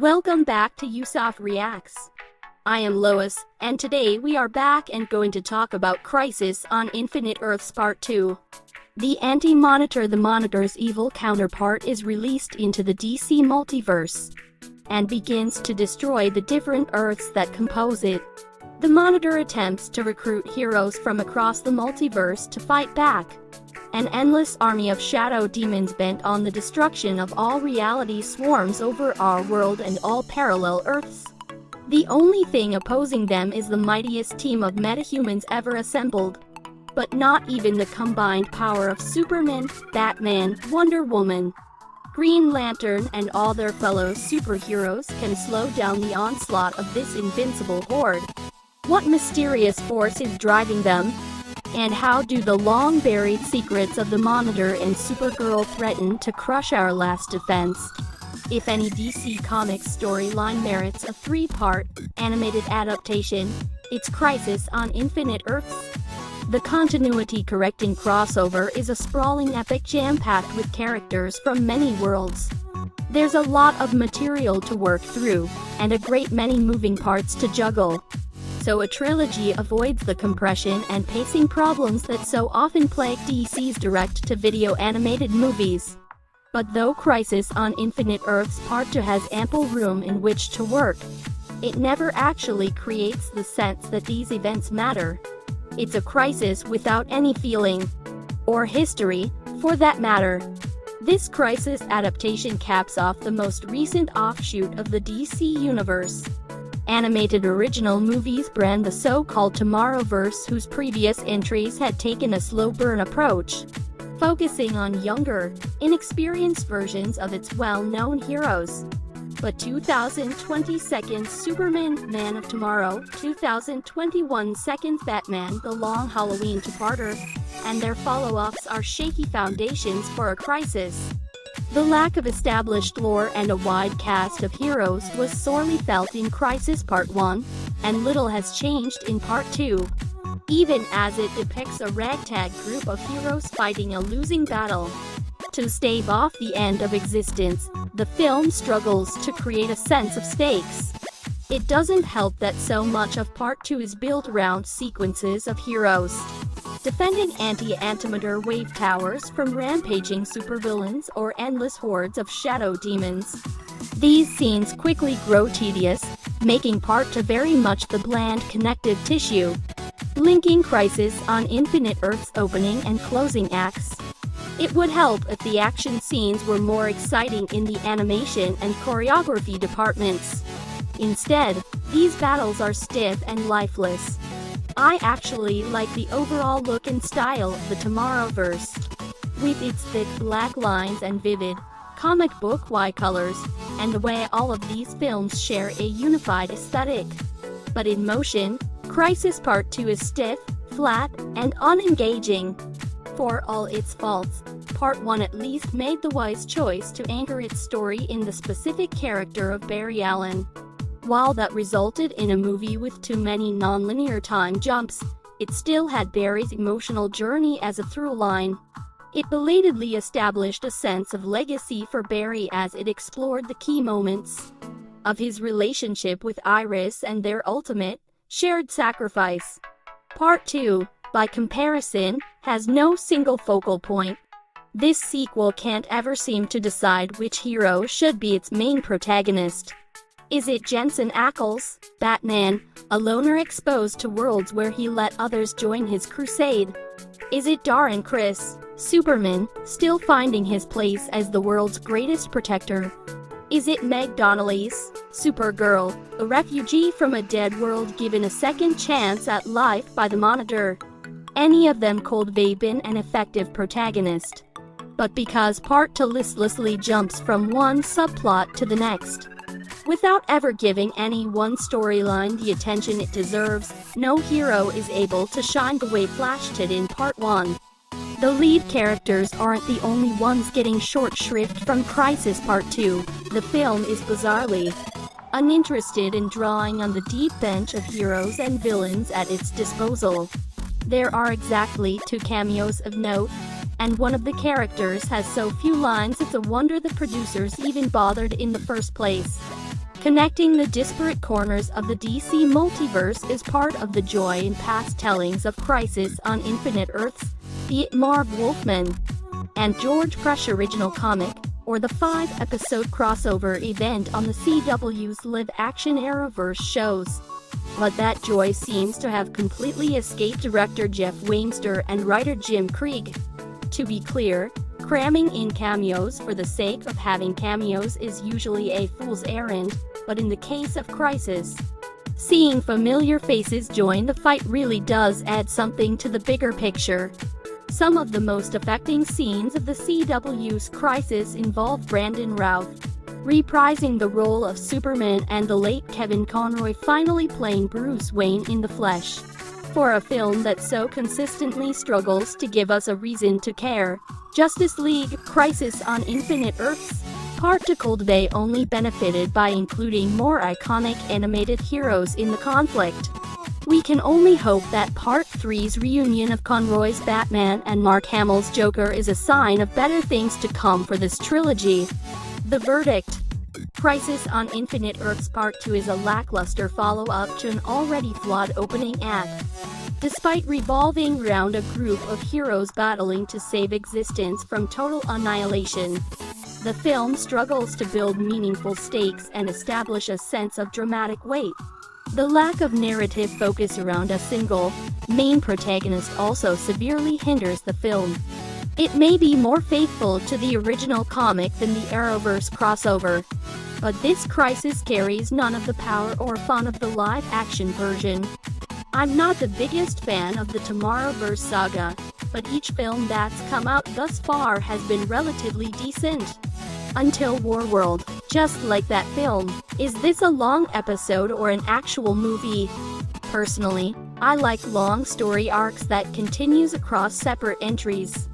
Welcome back to Yusuf Reacts. I am Lois, and today we are back and going to talk about Crisis on Infinite Earths Part 2. The Anti-Monitor, the Monitor's evil counterpart, is released into the DC Multiverse and begins to destroy the different Earths that compose it. The Monitor attempts to recruit heroes from across the multiverse to fight back. An endless army of shadow demons bent on the destruction of all reality swarms over our world and all parallel Earths. The only thing opposing them is the mightiest team of metahumans ever assembled. But not even the combined power of Superman, Batman, Wonder Woman, Green Lantern, and all their fellow superheroes can slow down the onslaught of this invincible horde. What mysterious force is driving them? And how do the long-buried secrets of the Monitor and Supergirl threaten to crush our last defense? If any DC Comics storyline merits a 3-part animated adaptation, it's Crisis on Infinite Earths. The continuity-correcting crossover is a sprawling epic jam-packed with characters from many worlds. There's a lot of material to work through, and a great many moving parts to juggle. So a trilogy avoids the compression and pacing problems that so often plague DC's direct-to-video animated movies. But though Crisis on Infinite Earths Part 2 has ample room in which to work, it never actually creates the sense that these events matter. It's a crisis without any feeling, or history, for that matter. This Crisis adaptation caps off the most recent offshoot of the DC universe. Animated original movies brand the so-called Tomorrowverse, whose previous entries had taken a slow burn approach, focusing on younger, inexperienced versions of its well-known heroes. But 2022's Superman, Man of Tomorrow, 2021's Batman, The Long Halloween two-parter, and their follow-ups are shaky foundations for a crisis. The lack of established lore and a wide cast of heroes was sorely felt in Crisis Part 1, and little has changed in Part 2. Even as it depicts a ragtag group of heroes fighting a losing battle to stave off the end of existence, the film struggles to create a sense of stakes. It doesn't help that so much of Part 2 is built around sequences of heroes defending anti-antimatter wave towers from rampaging supervillains or endless hordes of shadow demons. These scenes quickly grow tedious, making Part 2 very much the bland connective tissue linking Crisis on Infinite Earths opening and closing acts. It would help if the action scenes were more exciting in the animation and choreography departments. Instead, these battles are stiff and lifeless. I actually like the overall look and style of the Tomorrowverse, with its thick black lines and vivid, comic book-like colors, and the way all of these films share a unified aesthetic. But in motion, Crisis Part 2 is stiff, flat, and unengaging. For all its faults, Part 1 at least made the wise choice to anchor its story in the specific character of Barry Allen. While that resulted in a movie with too many non-linear time jumps, it still had Barry's emotional journey as a through line. It belatedly established a sense of legacy for Barry as it explored the key moments of his relationship with Iris and their ultimate, shared sacrifice. Part 2, by comparison, has no single focal point. This sequel can't ever seem to decide which hero should be its main protagonist. Is it Jensen Ackles, Batman, a loner exposed to worlds where he let others join his crusade? Is it Darren Criss, Superman, still finding his place as the world's greatest protector? Is it Meg Donnelly's Supergirl, a refugee from a dead world given a second chance at life by the Monitor? Any of them could have been an effective protagonist. But because Part 2 listlessly jumps from one subplot to the next, without ever giving any one storyline the attention it deserves, no hero is able to shine the way Flash did in Part 1. The lead characters aren't the only ones getting short shrift from Crisis Part 2. The film is bizarrely uninterested in drawing on the deep bench of heroes and villains at its disposal. There are exactly 2 cameos of note, and one of the characters has so few lines it's a wonder the producers even bothered in the first place. Connecting the disparate corners of the DC multiverse is part of the joy in past tellings of Crisis on Infinite Earths, the Marv Wolfman and George Prush original comic, or the 5-episode crossover event on the CW's live-action Arrowverse shows. But that joy seems to have completely escaped director Jeff Wamster and writer Jim Krieg. To be clear, cramming in cameos for the sake of having cameos is usually a fool's errand, but in the case of Crisis, seeing familiar faces join the fight really does add something to the bigger picture. Some of the most affecting scenes of the CW's Crisis involve Brandon Routh reprising the role of Superman and the late Kevin Conroy finally playing Bruce Wayne in the flesh. For a film that so consistently struggles to give us a reason to care, Justice League Crisis on Infinite Earths Particle Day only benefited by including more iconic animated heroes in the conflict. We can only hope that Part 3's reunion of Conroy's Batman and Mark Hamill's Joker is a sign of better things to come for this trilogy. The verdict: Crisis on Infinite Earths Part 2 is a lackluster follow-up to an already flawed opening act. Despite revolving around a group of heroes battling to save existence from total annihilation, the film struggles to build meaningful stakes and establish a sense of dramatic weight. The lack of narrative focus around a single, main protagonist also severely hinders the film. It may be more faithful to the original comic than the Arrowverse crossover, but this Crisis carries none of the power or fun of the live-action version. I'm not the biggest fan of the Tomorrowverse saga, but each film that's come out thus far has been relatively decent. Until Warworld, just like that film, is this a long episode or an actual movie? Personally, I like long story arcs that continues across separate entries.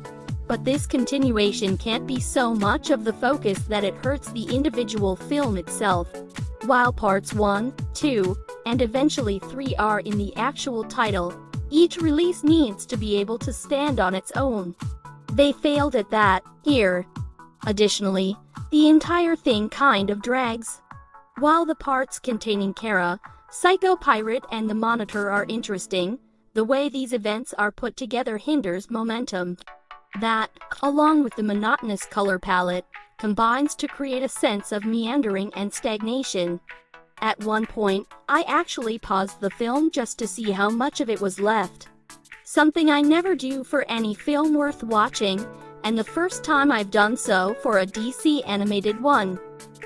But this continuation can't be so much of the focus that it hurts the individual film itself. While parts 1, 2, and eventually 3 are in the actual title, each release needs to be able to stand on its own. They failed at that, here. Additionally, the entire thing kind of drags. While the parts containing Kara, Psycho Pirate and the Monitor are interesting, the way these events are put together hinders momentum. That, along with the monotonous color palette, combines to create a sense of meandering and stagnation. At one point, I actually paused the film just to see how much of it was left. Something I never do for any film worth watching, and the first time I've done so for a DC animated one.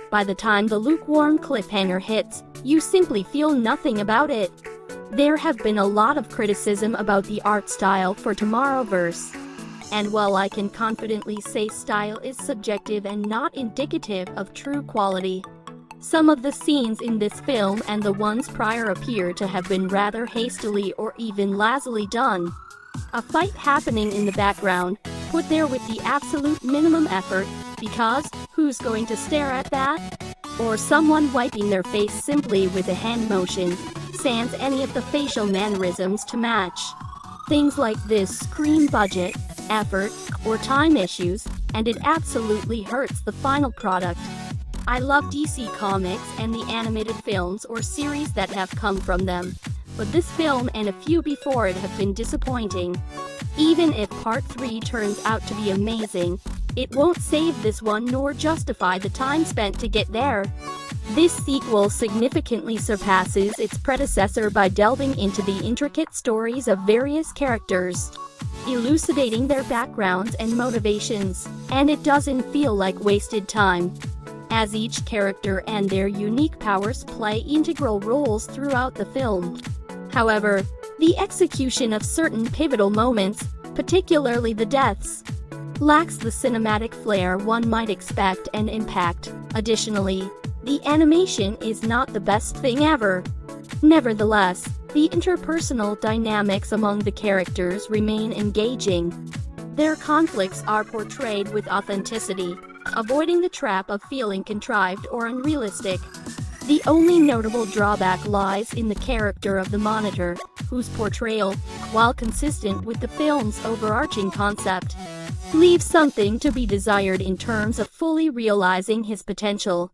By the time the lukewarm cliffhanger hits, you simply feel nothing about it. There have been a lot of criticism about the art style for Tomorrowverse. And while I can confidently say style is subjective and not indicative of true quality, some of the scenes in this film and the ones prior appear to have been rather hastily or even lazily done. A fight happening in the background, put there with the absolute minimum effort, because who's going to stare at that? Or someone wiping their face simply with a hand motion, sans any of the facial mannerisms to match. Things like this scream budget, effort, or time issues, and it absolutely hurts the final product. I love DC Comics and the animated films or series that have come from them, but this film and a few before it have been disappointing. Even if Part 3 turns out to be amazing, it won't save this one nor justify the time spent to get there. This sequel significantly surpasses its predecessor by delving into the intricate stories of various characters, elucidating their backgrounds and motivations, and it doesn't feel like wasted time, as each character and their unique powers play integral roles throughout the film. However, the execution of certain pivotal moments, particularly the deaths, lacks the cinematic flair one might expect and impact. Additionally, the animation is not the best thing ever. Nevertheless, the interpersonal dynamics among the characters remain engaging. Their conflicts are portrayed with authenticity, avoiding the trap of feeling contrived or unrealistic. The only notable drawback lies in the character of the Monitor, whose portrayal, while consistent with the film's overarching concept, leaves something to be desired in terms of fully realizing his potential.